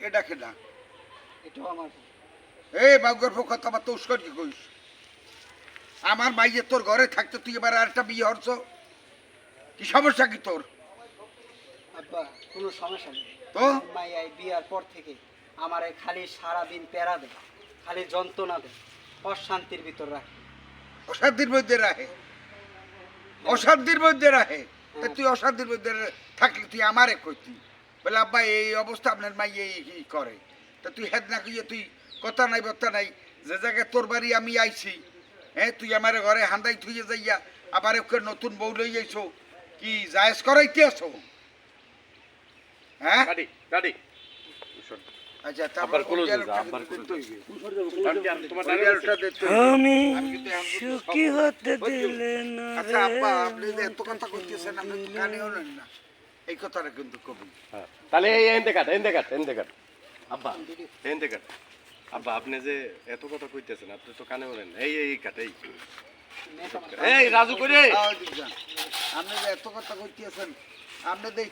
এটা কেনা এটাও আমার এই বাউগর পক্ষ তোমার তো উস্কর কি কইস আমার মাইয়ে তোর ঘরে থাকতে তুই এবার আরেকটা বিয়ে হরছ কি সমস্যা কি তোর আব্বা কোনো সমস্যা নেই তো মাইয়াই বিয়ার পর থেকে আমার এই খালি সারাদিন প্যারা দেয় খালি যন্ত্রণা দেয় অশান্তির ভিতর রাখে অশান্তির মধ্যে রাহে অশান্তির মধ্যে রাহে তা তুই অশান্তির মধ্যে থাকলে তুই আমারে কইতি বলে আব্বা এই অবস্থা আপনার মাইয়ে এই করে তা তুই হেদ না কইয়ে তুই কথা নাই বত্তা নাই যে জায়গায় তোর বাড়ি আমি আইছি হ্যাঁ তুই আমার ঘরে হান্দাই থুয়ে যাইয়া আবার ওকে নতুন বউ লই আইছো কি জায়েজ করাইতে আসো হ্যাঁ গাড়ি গাড়ি আচ্ছা আবার কোন আবার আমি সুখী হতে দিলে না আচ্ছা আব্বা আপনি যে এত কথা কইতেছেন আপনি তো কানেও নেন না এই কথাটা কিন্তু কবি তাহলে এই এনতে কাট আব্বা এনতে কাট আব্বা আপনি যে এত কথা কইতেছেন আপনি তো কানে বলেন এই কাট এই রাজু করে আপনি যে এত কথা কইতেছেন আপনি দেখ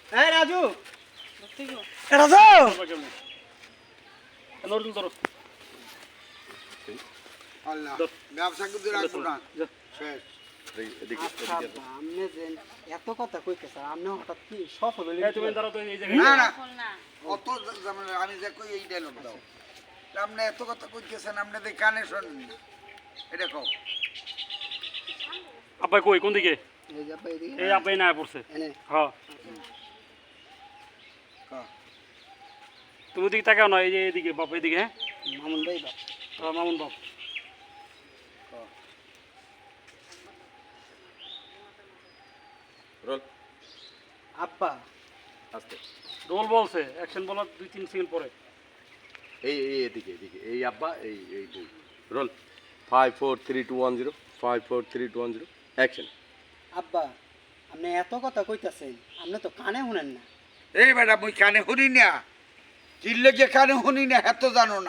হ্যাঁ রাজু আল্লাহ ব্যবসা কিন্তু রাখবো না শেষ এদিকে আচ্ছা আব্বা, আপনি যে এত কথা কইতেছেন আপনি হঠাৎ কি সফল হইলেন না না অত যেমন আমি যে কই এই ডায়লগ দাও আপনি এত কথা কইতেছেন আপনি দেখ কানে শোনেন না এটা কও আব্বাই কই কোন দিকে এই যে আব্বা এদিকে এই আব্বাই না পড়ছে এনে হ্যাঁ কও তুমি দিকে তাকাও না এই যে এদিকে বাপ এদিকে হ্যাঁ মামুন ভাই বাপ মামুন বাপ রোল আব্বা আস্তে রোল বলছে অ্যাকশন বলার 2-3 সেকেন্ড পরে এই এদিকে এই আব্বা এই দুই রোল 5 4 3 2 1 0 5 4 3 2 1 0 অ্যাকশন আব্বা আপনি এত কথা কইতাছেন আপনি তো কানে শুনেন না এই ম্যাডাম ওই কানে শুনি না চিল্লে যে কানে শুনি না এত জানো না